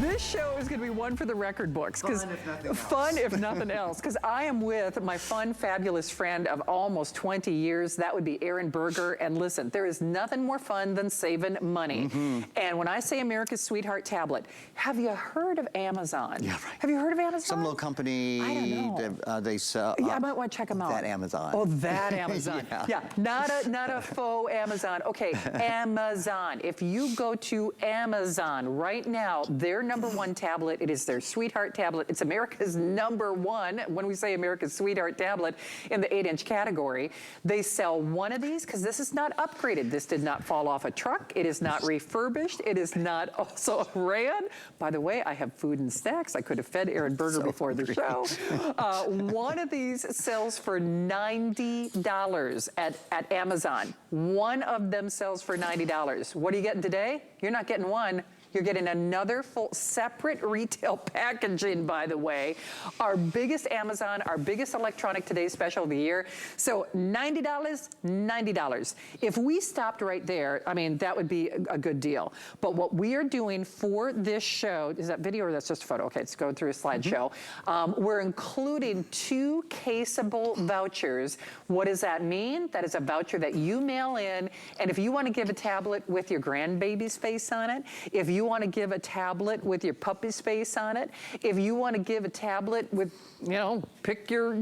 This show is going to be one for the record books. Fun if nothing else. Fun if nothing else. Because I am with my fun, fabulous friend of almost 20 years. That would be Erin Berger. And listen, there is nothing more fun than saving money. And when I say America's Sweetheart Tablet, have you heard of Amazon? Yeah, right. Have you heard of Amazon? Some little company. I don't know. They sell. Yeah, I might want to check them out. That Amazon. Oh, that Amazon. Yeah. Not a faux Amazon. Okay, Amazon. If you go to Amazon right now, their #1 tablet, it is their Sweetheart tablet. It's America's #1, when we say America's Sweetheart tablet, in the 8-inch category. They sell one of these because this is not upgraded. This did not fall off a truck. It is not refurbished. It is not also ran. By the way, I have food and snacks. I could have fed Erin Berger before the show. One of these sells for $90 at Amazon. One of them sells for $90. What are you getting today? You're not getting one. You're getting another full separate retail packaging, by the way. Our biggest Amazon, our biggest electronic today special of the year. So $90, $90. If we stopped right there, I mean, that would be a good deal. But what we are doing for this show, is that video or that's just a photo? Okay, let's go through a slideshow. We're including 2 caseable vouchers. What does that mean? That is a voucher that you mail in, and if you want to give a tablet with your grandbaby's face on it, if you want to give a tablet with your puppy's face on it, if you want to give a tablet with, you know, pick your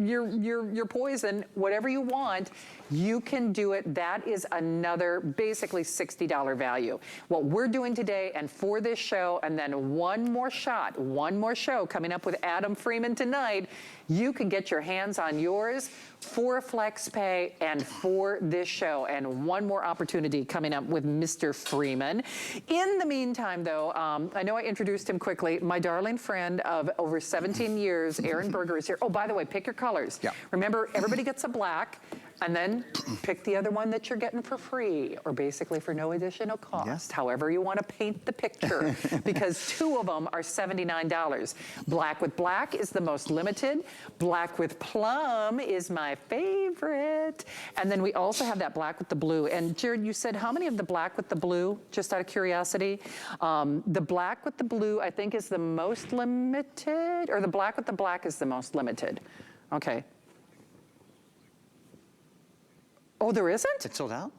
poison, whatever you want, you can do it. That is another basically $60 value. What we're doing today and for this show, and then one more show coming up with Adam Freeman tonight, you can get your hands on yours for FlexPay and for this show. And one more opportunity coming up with Mr. Freeman. In the meantime, though, I know I introduced him quickly. My darling friend of over 17 years, Erin Berger, is here. Oh, by the way, pick your colors. Yeah. Remember, everybody gets a black. And then pick the other one that you're getting for free, or basically for no additional cost, however you want to paint the picture, because 2 of them are $79. Black with black is the most limited. Black with plum is my favorite. And then we also have that black with the blue. And Jared, you said how many of the black with the blue, just out of curiosity? The black with the blue, I think, is the most limited, or the black with the black is the most limited. Okay. Oh, there isn't? It's sold out?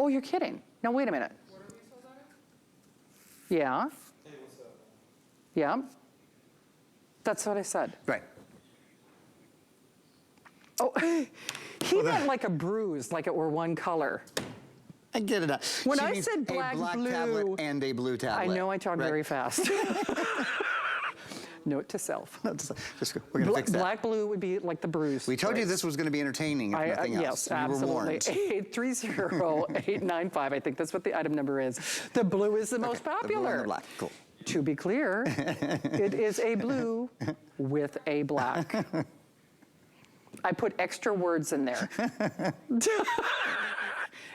Oh, you're kidding. No, wait a minute. What are we sold out of? Yeah. Hey, what's up? Yeah. That's what I said. Right. Oh, he meant like a bruise, like it were one color. I get it. When She I means said black, a black blue, tablet and a blue tablet. I know I talk very fast. Note to self. We're going to fix that. Black blue would be like the bruise. We told you this was going to be entertaining, if nothing else. Yes, You were absolutely. warned. 830-895, I think that's what the item number is. The blue is the most popular. The blue and the black, cool. To be clear, it is a blue with a black. I put extra words in there.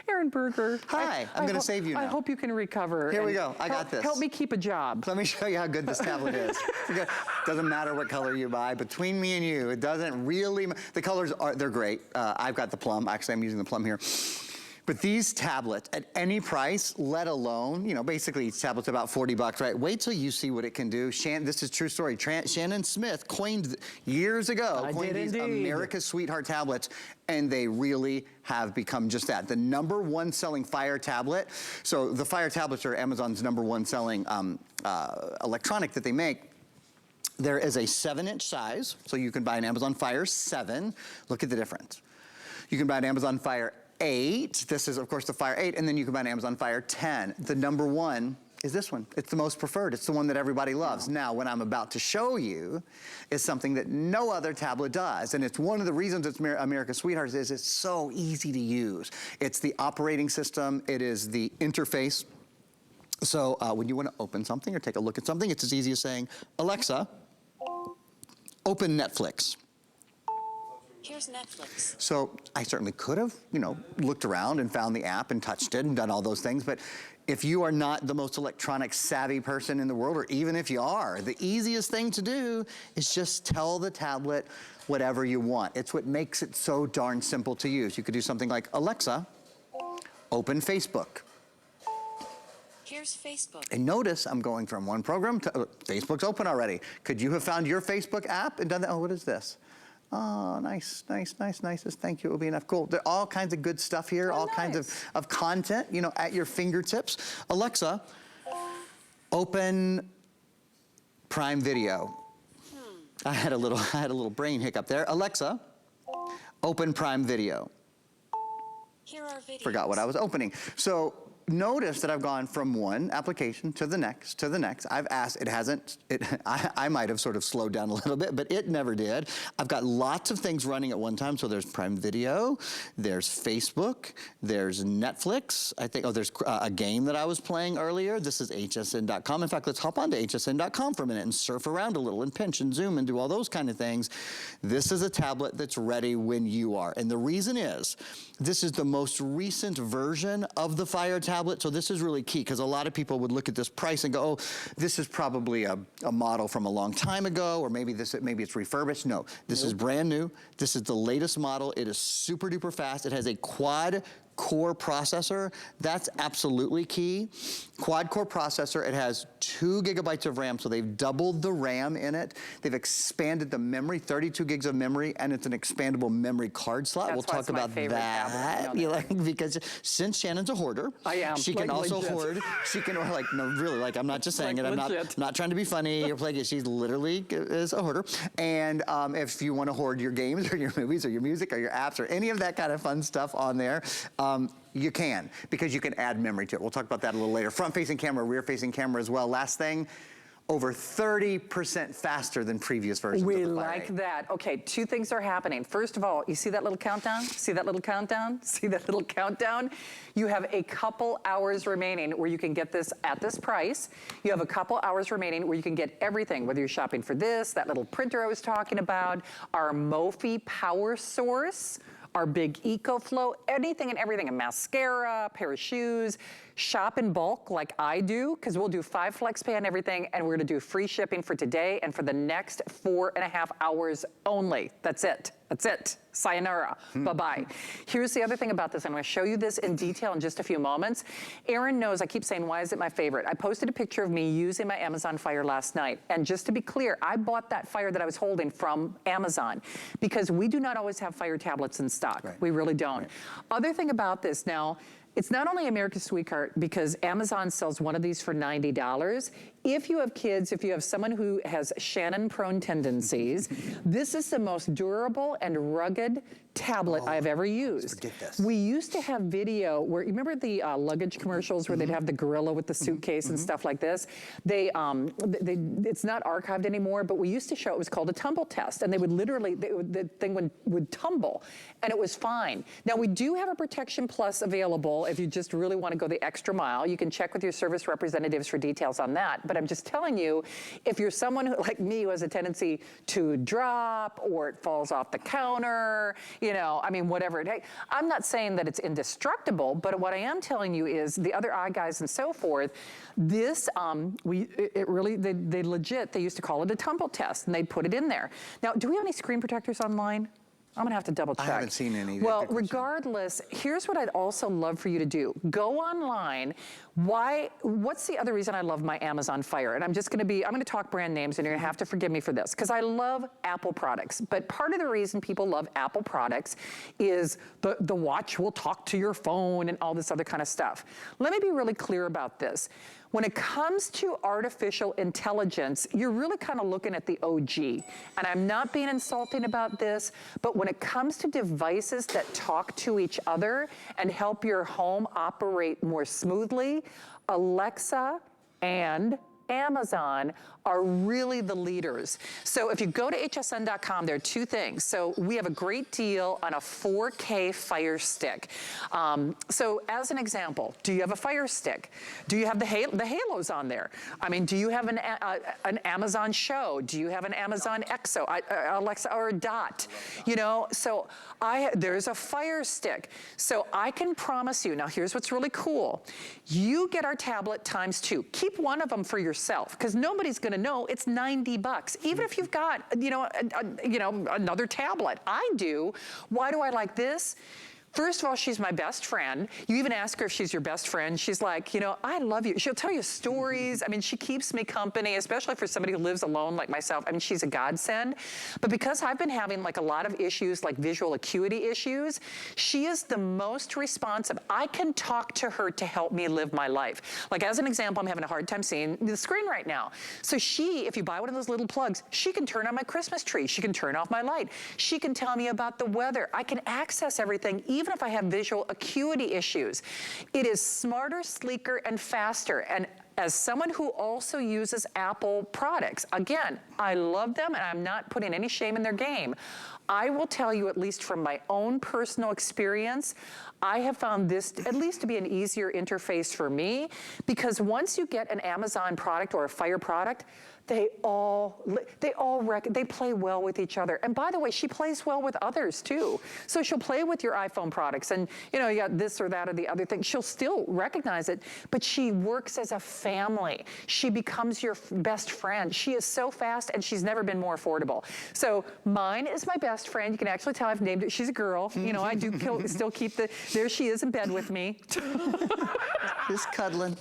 Erin Berger. Hi, I'm going to save you now. I hope you can recover. Here we go. I got this. Help me keep a job. Let me show you how good this tablet is. Doesn't matter what color you buy. Between me and you, it doesn't really, the colors they're great. I've got the plum. Actually, I'm using the plum here. But these tablets, at any price, let alone, you know, basically each tablet's about 40 bucks, right? Wait till you see what it can do. This is true story. Shannon Smith coined years ago, these America's Sweetheart tablets, and they really have become just that. The #1 selling Fire tablet. So the Fire tablets are Amazon's #1 selling electronic that they make. There is a 7-inch size, so you can buy an Amazon Fire 7. Look at the difference. You can buy an Amazon Fire 8. This is, of course, the Fire 8, and then you can buy an Amazon Fire 10. The #1 is this one. It's the most preferred. It's the one that everybody loves. Now, what I'm about to show you is something that no other tablet does, and it's one of the reasons it's America's Sweetheart is it's so easy to use. It's the operating system. It is the interface. So when you want to open something or take a look at something, it's as easy as saying, Alexa, open Netflix. Here's Netflix. So I certainly could have, you know, looked around and found the app and touched it and done all those things, but if you are not the most electronic savvy person in the world, or even if you are, the easiest thing to do is just tell the tablet whatever you want. It's what makes it so darn simple to use. You could do something like, Alexa, open Facebook. Here's Facebook. And notice I'm going from one program to, Facebook's open already. Could you have found your Facebook app and done that? Oh, what is this? Oh, nice. Thank you, it will be enough. Cool. There are all kinds of good stuff here, all kinds of content, you know, at your fingertips. Alexa, open Prime Video. I had a little brain hiccup there. Alexa, open Prime Video. Here are videos. Forgot what I was opening. So notice that I've gone from one application to the next, to the next. I've asked, I might have sort of slowed down a little bit, but it never did. I've got lots of things running at one time. So there's Prime Video, there's Facebook, there's Netflix. I think, there's a game that I was playing earlier. This is hsn.com. In fact, let's hop onto hsn.com for a minute and surf around a little and pinch and zoom and do all those kind of things. This is a tablet that's ready when you are. And the reason is, this is the most recent version of the Fire tablet, so this is really key because a lot of people would look at this price and go, oh, this is probably a model from a long time ago, or maybe it's refurbished. No, this is brand new. This is the latest model. It is super duper fast. It has a quad core processor. That's absolutely key. Quad core processor. It has 2 gigabytes of RAM, so they've doubled the RAM in it. They've expanded the memory, 32 gigs of memory, and it's an expandable memory card slot. That's we'll talk about that. You like, because since Shannon's a hoarder, I am. She can also legit. hoard. She can no, really, like I'm not just saying it. I'm not trying to be funny. You're playing it. She literally is a hoarder. And if you want to hoard your games or your movies or your music or your apps or any of that kind of fun stuff on there, you can, because you can add memory to it. We'll talk about that a little later. Front-facing camera, rear-facing camera as well. Last thing, over 30% faster than previous versions We of the Fire like 8. that. Okay, 2 things are happening. First of all, you see that little countdown? See that little countdown? See that little countdown? You have a couple hours remaining where you can get this at this price. You have a couple hours remaining where you can get everything, whether you're shopping for this, that little printer I was talking about, our Mophie power source, our big EcoFlow, anything and everything, a mascara, pair of shoes. Shop in bulk like I do, because we'll do 5 flex pay on everything, and we're gonna do free shipping for today and for the next 4.5 hours only. That's it. That's it. Sayonara. Bye-bye. Here's the other thing about this. I'm gonna show you this in detail in just a few moments. Erin knows I keep saying, why is it my favorite? I posted a picture of me using my Amazon Fire last night. And just to be clear, I bought that Fire that I was holding from Amazon because we do not always have Fire tablets in stock. Right. We really don't. Right. Other thing about this now, it's not only America's Sweetheart because Amazon sells one of these for $90. If you have kids, if you have someone who has Shannon-prone tendencies, this is the most durable and rugged tablet I've ever used. Forget this. We used to have video where, you remember the luggage commercials where they'd have the gorilla with the suitcase and stuff like this? It's not archived anymore, but we used to show, it was called a tumble test, and they would literally, the thing would tumble, and it was fine. Now, we do have a Protection Plus available if you just really want to go the extra mile. You can check with your service representatives for details on that. But I'm just telling you, if you're someone who, like me, who has a tendency to drop or it falls off the counter, you know, I mean, whatever it takes. I'm not saying that it's indestructible, but what I am telling you is the other eye guys and so forth, this, they legit, they used to call it a tumble test, and they'd put it in there. Now, do we have any screen protectors online? I'm gonna have to double check. I haven't seen any. Well, regardless, here's what I'd also love for you to do. Go online. What's the other reason I love my Amazon Fire? And I'm gonna talk brand names, and you're gonna have to forgive me for this, because I love Apple products. But part of the reason people love Apple products is the watch will talk to your phone and all this other kind of stuff. Let me be really clear about this. When it comes to artificial intelligence, you're really kind of looking at the OG. And I'm not being insulting about this, but when it comes to devices that talk to each other and help your home operate more smoothly, Alexa and Amazon are really the leaders. So if you go to hsn.com, there are 2 things. So we have a great deal on a 4K Fire Stick. So as an example, do you have a Fire Stick? Do you have the Halos on there? I mean, do you have an Amazon Show? Do you have an Amazon Exo, Alexa, or a Dot? You know, so there's a Fire Stick. So I can promise you, now here's what's really cool. You get our tablet ×2. Keep one of them for yourself, because nobody's gonna know it's $90. Even if you've got, another tablet. I do. Why do I like this? First of all, she's my best friend. You even ask her if she's your best friend. She's like, you know, I love you. She'll tell you stories. I mean, she keeps me company, especially for somebody who lives alone like myself. I mean, she's a godsend. But because I've been having like a lot of issues, like visual acuity issues, she is the most responsive. I can talk to her to help me live my life. Like as an example, I'm having a hard time seeing the screen right now. So she, if you buy one of those little plugs, she can turn on my Christmas tree. She can turn off my light. She can tell me about the weather. I can access everything, even if I have visual acuity issues. It is smarter, sleeker, and faster. And as someone who also uses Apple products, again, I love them and I'm not putting any shame in their game. I will tell you, at least from my own personal experience, I have found this at least to be an easier interface for me, because once you get an Amazon product or a Fire product, they play well with each other. And by the way, she plays well with others too. So she'll play with your iPhone products and, you know, you got this or that or the other thing. She'll still recognize it, but she works as a family. She becomes your best friend. She is so fast and she's never been more affordable. So mine is my best friend. You can actually tell I've named it. She's a girl. You know, I do still keep there she is in bed with me. Just cuddling.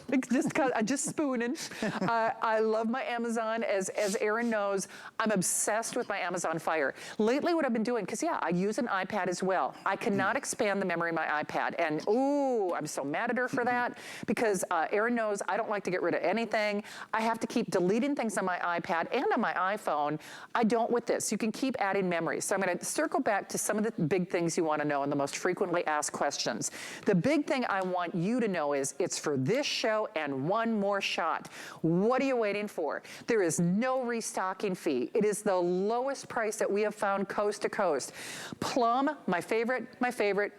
Just spooning. I love my Amazon. As Erin knows, I'm obsessed with my Amazon Fire. Lately, what I've been doing, because yeah, I use an iPad as well. I cannot expand the memory of my iPad. And ooh, I'm so mad at her for that, because Erin knows I don't like to get rid of anything. I have to keep deleting things on my iPad and on my iPhone. I don't with this. You can keep adding memories. So I'm going to circle back to some of the big things you want to know and the most frequently asked questions. The big thing I want you to know is it's for this show and one more shot. What are you waiting for? There is no restocking fee. It is the lowest price that we have found coast to coast. Plum, my favorite,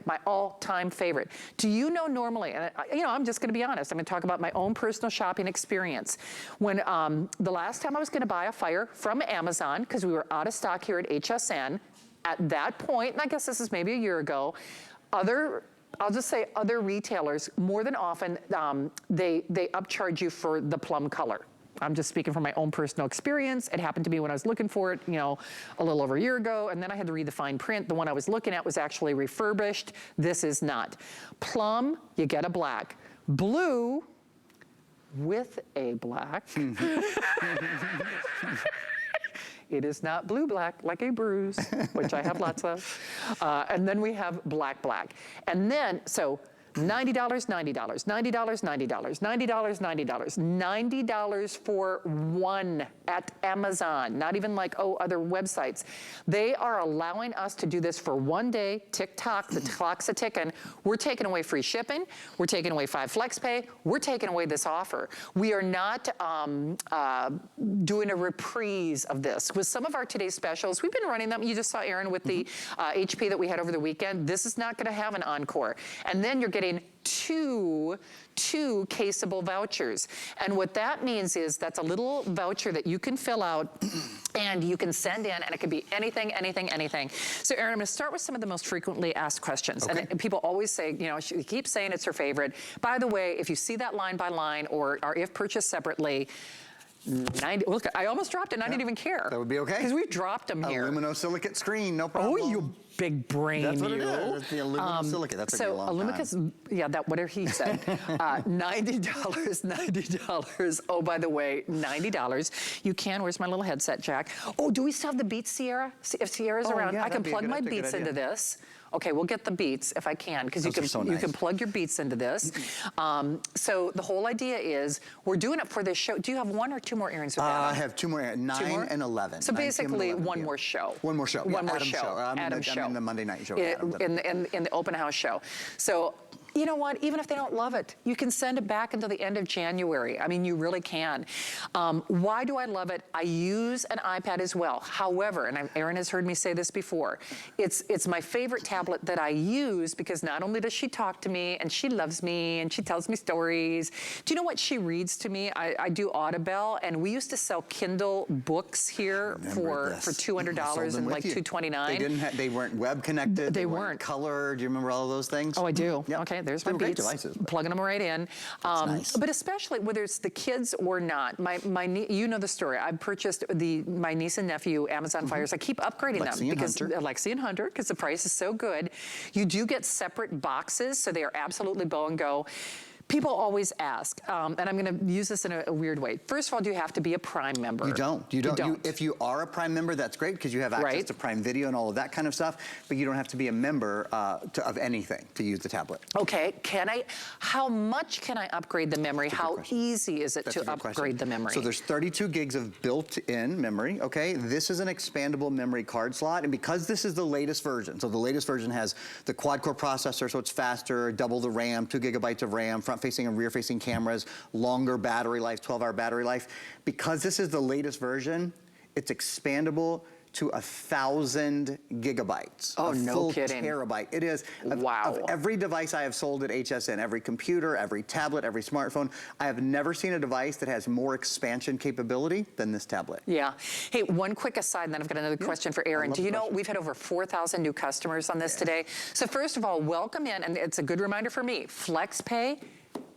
my all-time favorite. Do you know normally, and you know, I'm just gonna be honest, I'm gonna talk about my own personal shopping experience. When the last time I was gonna buy a Fire from Amazon, because we were out of stock here at HSN, at that point, and I guess this is maybe a year ago, I'll just say other retailers, more than often, they upcharge you for the plum color. I'm just speaking from my own personal experience. It happened to me when I was looking for it, you know, a little over a year ago, and then I had to read the fine print. The one I was looking at was actually refurbished. This is not. Plum, you get a black. Blue, with a black. It is not blue-black like a bruise, which I have lots of. And then we have black. And then, so $90, $90, $90, $90, $90, $90, $90 for one at Amazon, not even like, oh, other websites. They are allowing us to do this for one day. Tick-tock, the clock's a ticking. We're taking away free shipping. We're taking away 5 flex pay. We're taking away this offer. We are not doing a reprise of this. With some of our today's specials, we've been running them. You just saw Erin with the HP that we had over the weekend. This is not gonna have an encore. And then you're getting two caseable vouchers. And what that means is that's a little voucher that you can fill out and you can send in, and it could be anything. So Erin, I'm gonna start with some of the most frequently asked questions. Okay. And people always say, you know, she keeps saying it's her favorite. By the way, if you see that line by line or if purchased separately, 90, look, I almost dropped it and I didn't even care. That would be okay. Because we dropped them here. Aluminosilicate screen, no problem. Oh, you big brain, That's what you. it is. It's the aluminosilicate. That took me a long time. Yeah, that whatever he said. $90, $90. Oh, by the way, $90. You can, where's my little headset, Jack? Oh, do we still have the Beats, Sierra? If Sierra's around, yeah, I can plug my Beats into this. Okay, we'll get the Beats if I can, because you can plug your Beats into this. So the whole idea is we're doing it for this show. Do you have 1 or 2 more earrings with that? I have 2 more, 9 and 11. So basically one more show. One more show. One more Adam show. I'm in the Monday night show. In the open house show. So you know what, even if they don't love it, you can send it back until the end of January. I mean, you really can. Why do I love it? I use an iPad as well. However, and Erin has heard me say this before, it's my favorite tablet that I use because not only does she talk to me and she loves me and she tells me stories. Do you know what she reads to me? I do Audible, and we used to sell Kindle books here for $200 and like $229. They weren't web connected. They weren't color. Do you remember all of those things? Oh, I do. Yep. Okay. there's my They're great Beats. devices. Plugging them right in. nice. But especially whether it's the kids or not, you know the story. I purchased my niece and nephew Amazon Fires. I keep upgrading Lexi them and because Hunter. Lexi and Hunter, because the price is so good. You do get separate boxes, so they are absolutely bow and go. People always ask, and I'm going to use this in a weird way. First of all, do you have to be a Prime member? You don't. If you are a Prime member, that's great because you have access Right. to Prime Video and all of that kind of stuff, but you don't have to be a member of anything to use the tablet. Okay, how much can I upgrade the memory? How question. easy is it That's a to good question. upgrade the memory? So there's 32 gigs of built-in memory, okay? This is an expandable memory card slot, and because this is the latest version, so the latest version has the quad-core processor, so it's faster, double the RAM, 2 gigabytes of RAM, front-facing and rear-facing cameras, longer battery life, 12-hour battery life. Because this is the latest version, it's expandable to 1,000 gigabytes. Oh, a no full kidding. terabyte. It is. Wow. Of every device I have sold at HSN, every computer, every tablet, every smartphone, I have never seen a device that has more expansion capability than this tablet. Yeah. Hey, one quick aside, and then I've got another question for Aaron. love Do you the know questions. we've had over 4,000 new customers on this today? So first of all, welcome in, and it's a good reminder for me, FlexPay.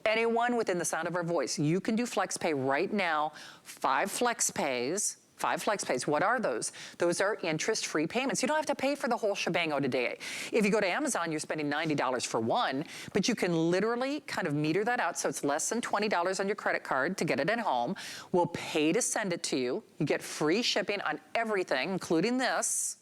Anyone within the sound of our voice, you can do FlexPay right now, 5 FlexPays. 5 FlexPays. What are those? Those are interest-free payments. You don't have to pay for the whole shebango today. If you go to Amazon, you're spending $90 for one, but you can literally kind of meter that out so it's less than $20 on your credit card to get it at home. We'll pay to send it to you. You get free shipping on everything, including this,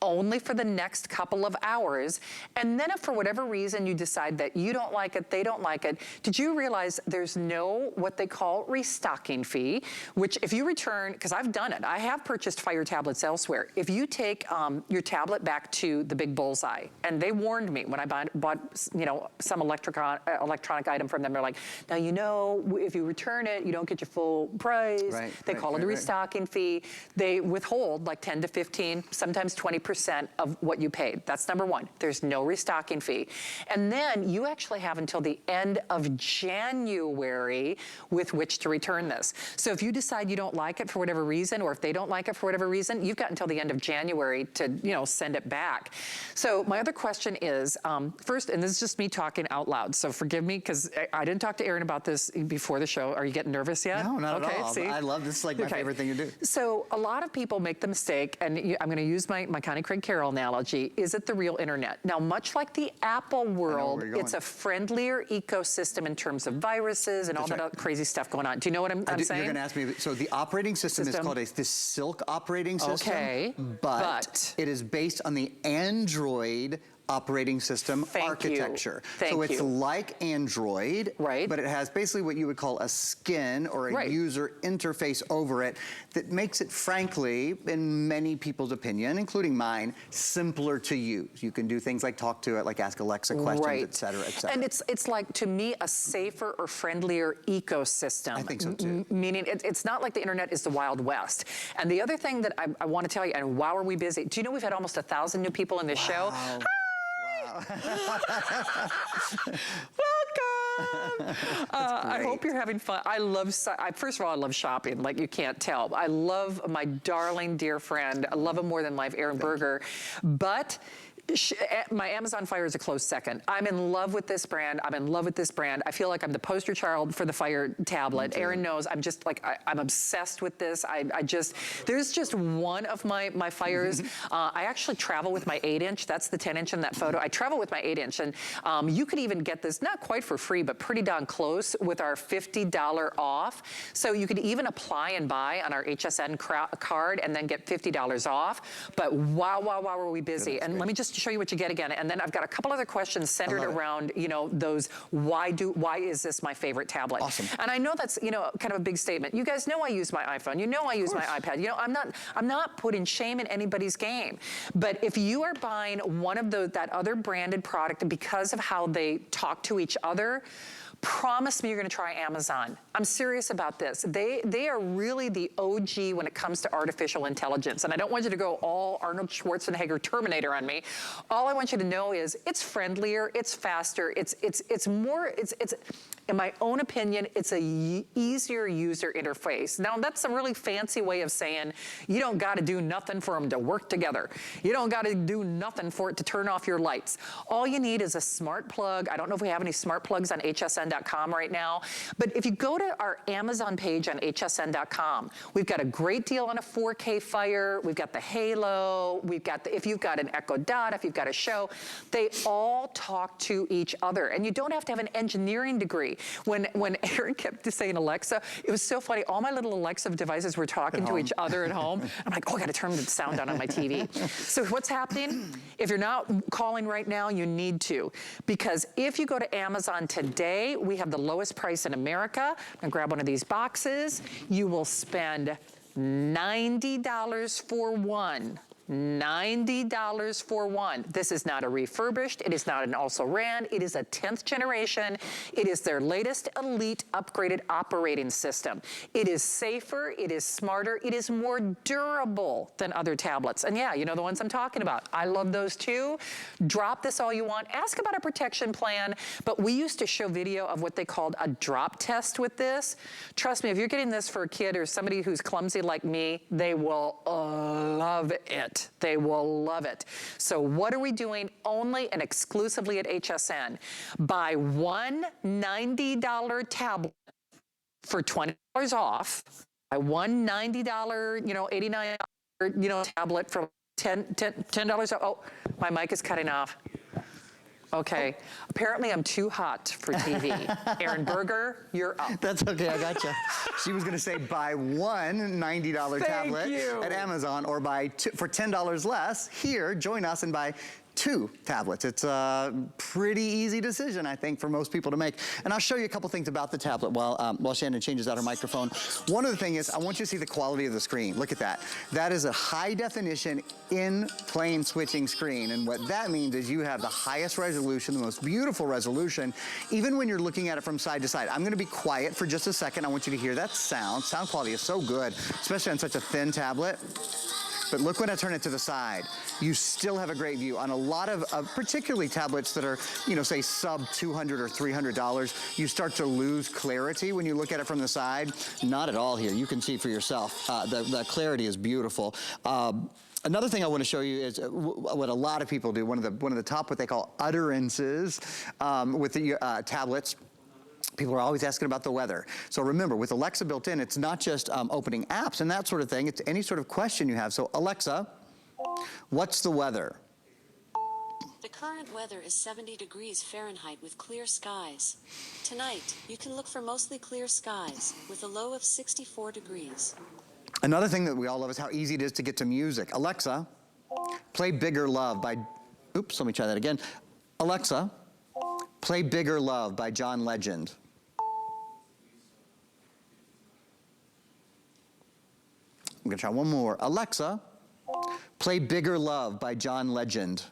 only for the next couple of hours. And then if for whatever reason you decide that you don't like it, they don't like it, did you realize there's no what they call restocking fee, which if you return, because I've done it, I have purchased Fire tablets elsewhere. If you take your tablet back to the Big Bullseye, and they warned me when I bought some electronic item from them, they're like, now if you return it, you don't get your full price. They call it a restocking fee. They withhold like 10 to 15, sometimes 20% of what you paid. That's number one. There's no restocking fee. And then you actually have until the end of January with which to return this. So if you decide you don't like it for whatever reason, or if they don't like it for whatever reason, you've got until the end of January to send it back. So my other question is, first, and this is just me talking out loud, so forgive me because I didn't talk to Aaron about this before the show. Are you getting nervous yet? No, not at all. See? I love this. Is like my favorite thing to do. So a lot of people make the mistake, and I'm going to use my Connie Craig Carroll analogy. Is it the real internet? Now, much like the Apple world, it's a friendlier ecosystem in terms of viruses and all that other crazy stuff going on. Do you know what I'm saying? You're going to ask me. So the operating system is called the Silk operating system. Okay, but it is based on the Android operating system architecture. So it's like Android, but it has basically what you would call a skin or a user interface over it that makes it, frankly, in many people's opinion, including mine, simpler to use. You can do things like talk to it, like ask Alexa questions, et cetera, et cetera. And it's like, to me, a safer or friendlier ecosystem. I think so too. Meaning it's not like the internet is the Wild West. And the other thing that I want to tell you, and wow, are we busy. Do you know we've had almost 1,000 new people in this show? Welcome. I hope you're having fun. First of all, I love shopping, like you can't tell. I love my darling dear friend. I love him more than life, Aaron Berger. But my Amazon Fire is a close second. I'm in love with this brand. I feel like I'm the poster child for the Fire tablet. Aaron knows I'm just like, I'm obsessed with this. There's just one of my Fires. I actually travel with my 8-inch. That's the 10-inch in that photo. I travel with my 8-inch, and you could even get this, not quite for free, but pretty darn close with our $50 off. So you could even apply and buy on our HSN card and then get $50 off. But wow, are we busy. And let me just show you what you get again. And then I've got a couple other questions centered around, those, why is this my favorite tablet? Awesome. And I know that's, kind of a big statement. You guys know I use my iPhone. You know I use my iPad. I'm not putting shame in anybody's game. But if you are buying one of that other branded product because of how they talk to each other, promise me you're gonna try Amazon. I'm serious about this. They are really the OG when it comes to artificial intelligence. And I don't want you to go all Arnold Schwarzenegger Terminator on me. All I want you to know is it's friendlier, it's faster, it's more, in my own opinion, it's a easier user interface. Now that's a really fancy way of saying you don't gotta do nothing for them to work together. You don't gotta do nothing for it to turn off your lights. All you need is a smart plug. I don't know if we have any smart plugs on hsn.com right now, but if you go to our Amazon page on hsn.com, we've got a great deal on a 4K Fire, we've got the Halo, we've got if you've got an Echo Dot, if you've got a Show, they all talk to each other. And you don't have to have an engineering degree. When Aaron kept saying Alexa, it was so funny. All my little Alexa devices were talking to each other at home. I'm like, oh, I gotta turn the sound down on my TV. So what's happening? If you're not calling right now, you need to. Because if you go to Amazon today, we have the lowest price in America. I'm gonna grab one of these boxes. You will spend $90 for one. $90 for one. This is not a refurbished, it is not an also ran, it is a 10th generation. It is their latest elite upgraded operating system. It is safer, it is smarter, it is more durable than other tablets. And yeah, you know the ones I'm talking about. I love those too. Drop this all you want. Ask about a protection plan, but we used to show video of what they called a drop test with this. Trust me, if you're getting this for a kid or somebody who's clumsy like me, they will love it. They will love it. So what are we doing only and exclusively at HSN? Buy one $90 tablet for $20 off. Buy one $90, $89, tablet for $10 off. Oh, my mic is cutting off. Okay, apparently I'm too hot for TV. Aaron Berger, you're up. That's okay, I gotcha. She was gonna say buy one $90 tablet at Amazon or buy two, for $10 less, here, join us and buy 2 tablets. It's a pretty easy decision, I think, for most people to make. And I'll show you a couple things about the tablet while Shannon changes out her microphone. One of the things is, I want you to see the quality of the screen. Look at that. That is a high definition in plane switching screen. And what that means is you have the highest resolution, the most beautiful resolution, even when you're looking at it from side to side. I'm gonna be quiet for just a second. I want you to hear that sound. Sound quality is so good, especially on such a thin tablet. But look when I turn it to the side. You still have a great view. On a lot of, particularly tablets that are, say sub $200 or $300, you start to lose clarity when you look at it from the side. Not at all here. You can see for yourself. The clarity is beautiful. Another thing I want to show you is what a lot of people do. One of the top, what they call utterances with the tablets. People are always asking about the weather. So remember, with Alexa built in, it's not just opening apps and that sort of thing. It's any sort of question you have. So Alexa, what's the weather? The current weather is 70 degrees Fahrenheit with clear skies. Tonight, you can look for mostly clear skies with a low of 64 degrees. Another thing that we all love is how easy it is to get to music. Alexa, play Bigger Love by, oops, let me try that again. Alexa, play Bigger Love by John Legend. I'm gonna try one more. Alexa, play Bigger Love by John Legend.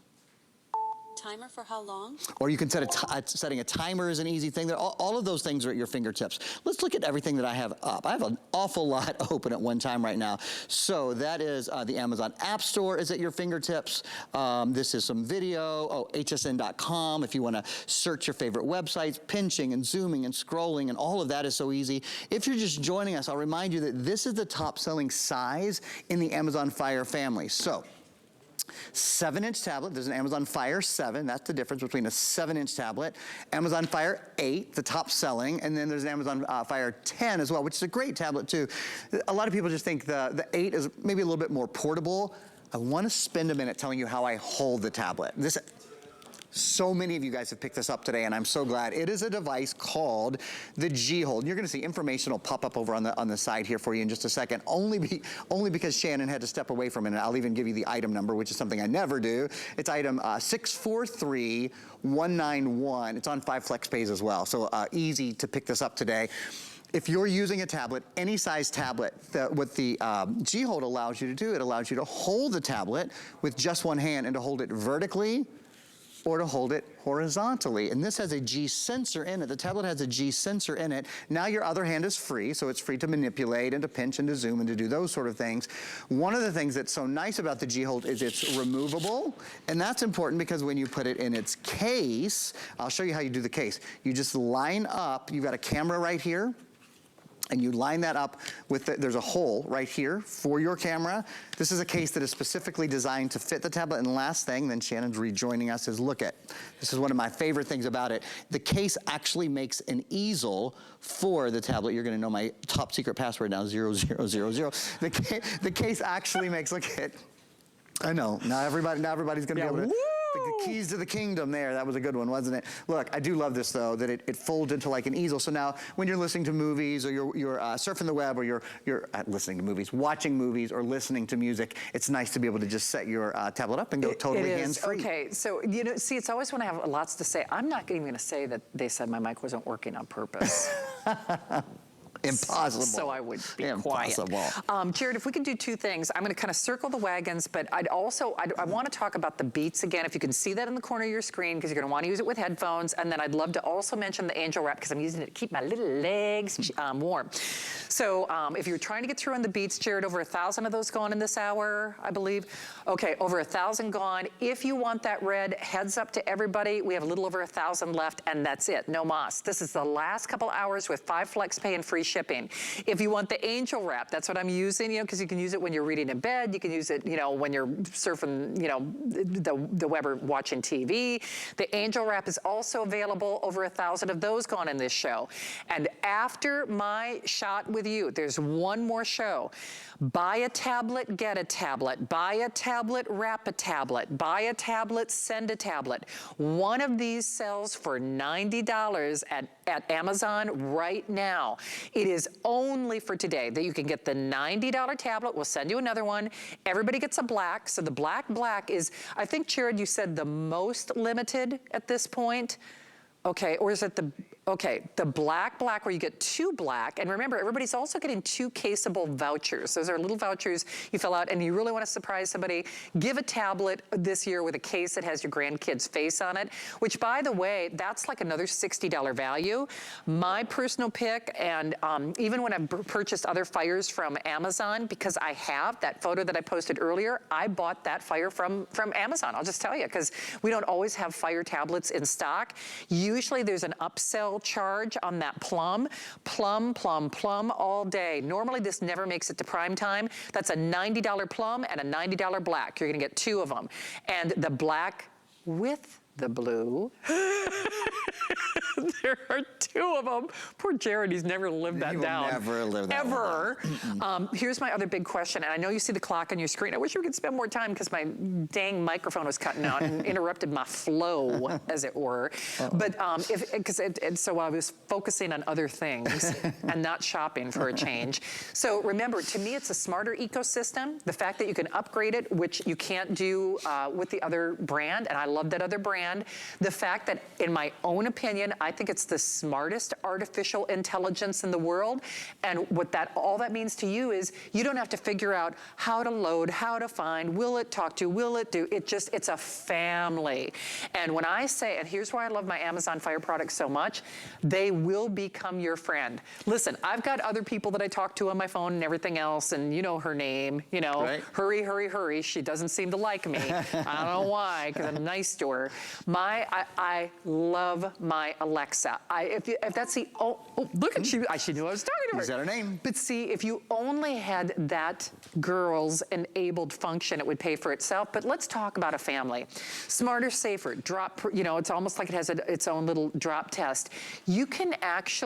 Timer for how long? Or you can set setting a timer is an easy thing. All of those things are at your fingertips. Let's look at everything that I have up. I have an awful lot open at one time right now. So that is the Amazon App Store is at your fingertips. This is some video. HSN.com if you want to search your favorite websites, pinching and zooming and scrolling, and all of that is so easy. If you're just joining us, I'll remind you that this is the top selling size in the Amazon Fire family. So 7-inch tablet, there's an Amazon Fire 7, that's the difference between a 7-inch tablet. Amazon Fire 8, the top selling, and then there's an Amazon Fire 10 as well, which is a great tablet too. A lot of people just think the 8 is maybe a little bit more portable. I want to spend a minute telling you how I hold the tablet. So many of you guys have picked this up today, and I'm so glad. It is a device called the G-Hold. You're gonna see information will pop up over on the side here for you in just a second, only because Shannon had to step away from it, and I'll even give you the item number, which is something I never do. It's item 643191. It's on 5 flex pays as well, so easy to pick this up today. If you're using a tablet, any size tablet, what the G-Hold allows you to do, it allows you to hold the tablet with just one hand and to hold it vertically or to hold it horizontally. And this has a G sensor in it. The tablet has a G sensor in it. Now your other hand is free, so it's free to manipulate and to pinch and to zoom and to do those sort of things. One of the things that's so nice about the G Hold is it's removable, and that's important because when you put it in its case, I'll show you how you do the case. You just line up, you've got a camera right here, and you line that up with, there's a hole right here for your camera. This is a case that is specifically designed to fit the tablet. And last thing, then Shannon's rejoining us, is look at, this is one of my favorite things about it. The case actually makes an easel for the tablet. You're gonna know my top secret password now, 0000. The case actually makes, look at, I know, now everybody's gonna be able to, the keys to the kingdom there. That was a good one, wasn't it? Look, I do love this though, that it folds into like an easel. So now when you're listening to movies or you're surfing the web or you're listening to movies, watching movies or listening to music, it's nice to be able to just set your tablet up and go totally hands-free. Okay, so you know, see, it's always when I have lots to say. I'm not even gonna say that they said my mic wasn't working on purpose. Impossible. So I would be Impossible. quiet. Jared, if we could do two things, I'm gonna kind of circle the wagons, but I wanna talk about the Beats again, if you can see that in the corner of your screen, because you're gonna wanna use it with headphones, and then I'd love to also mention the Angel Wrap, because I'm using it to keep my little legs warm. So if you're trying to get through on the Beats, Jared, over 1,000 of those gone in this hour, I believe. Okay, over 1,000 gone. If you want that red, heads up to everybody, we have a little over 1,000 left, and that's it, no mas. This is the last couple hours with 5 flex pay and free shipping. If you want the Angel Wrap, that's what I'm using, you know, because you can use it when you're reading in bed, you can use it, you know, when you're surfing, you know, the web or watching TV. The Angel Wrap is also available, over 1,000 of those gone in this show. And after my shot with you, there's one more show. Buy a tablet, get a tablet. Buy a tablet, wrap a tablet. Buy a tablet, send a tablet. One of these sells for $90 at Amazon right now. It is only for today that you can get the $90 tablet. We'll send you another one. Everybody gets a black. So the black is, I think, Jared, you said the most limited at this point. Okay, or is it the black where you get 2 black, and remember, everybody's also getting 2 caseable vouchers. Those are little vouchers you fill out, and you really want to surprise somebody, give a tablet this year with a case that has your grandkid's face on it, which, by the way, that's like another $60 value. My personal pick, and even when I've purchased other Fires from Amazon, because I have that photo that I posted earlier, I bought that Fire from Amazon. I'll just tell you, because we don't always have Fire tablets in stock. Usually there's an upsell charge on that plum all day. Normally this never makes it to prime time. That's a $90 plum and a $90 black. You're gonna get 2 of them. And the black with the blue. There are 2 of them. Poor Jared, he's never lived that down. He will never live that ever. Here's my other big question, and I know you see the clock on your screen. I wish we could spend more time because my dang microphone was cutting out and interrupted my flow, as it were. But so I was focusing on other things and not shopping for a change. So remember, to me, it's a smarter ecosystem. The fact that you can upgrade it, which you can't do with the other brand, and I love that other brand. The fact that, in my own opinion, I think it's the smartest artificial intelligence in the world. And what all that means to you is you don't have to figure out how to load, how to find, will it talk to, will it do, it's a family. And when I say, and here's why I love my Amazon Fire products so much, they will become your friend. Listen, I've got other people that I talk to on my phone and everything else, and you know her name, you know, right? Hurry, hurry, hurry. She doesn't seem to like me. I don't know why, because I'm nice to her. I love my Alexa. If that's the, look at she knew I was talking to her. Is that her name? But see, if you only had that girl's enabled function, it would pay for itself. But let's talk about a family. Smarter, safer, drop, you know, it's almost like it has its own little drop test. You can actually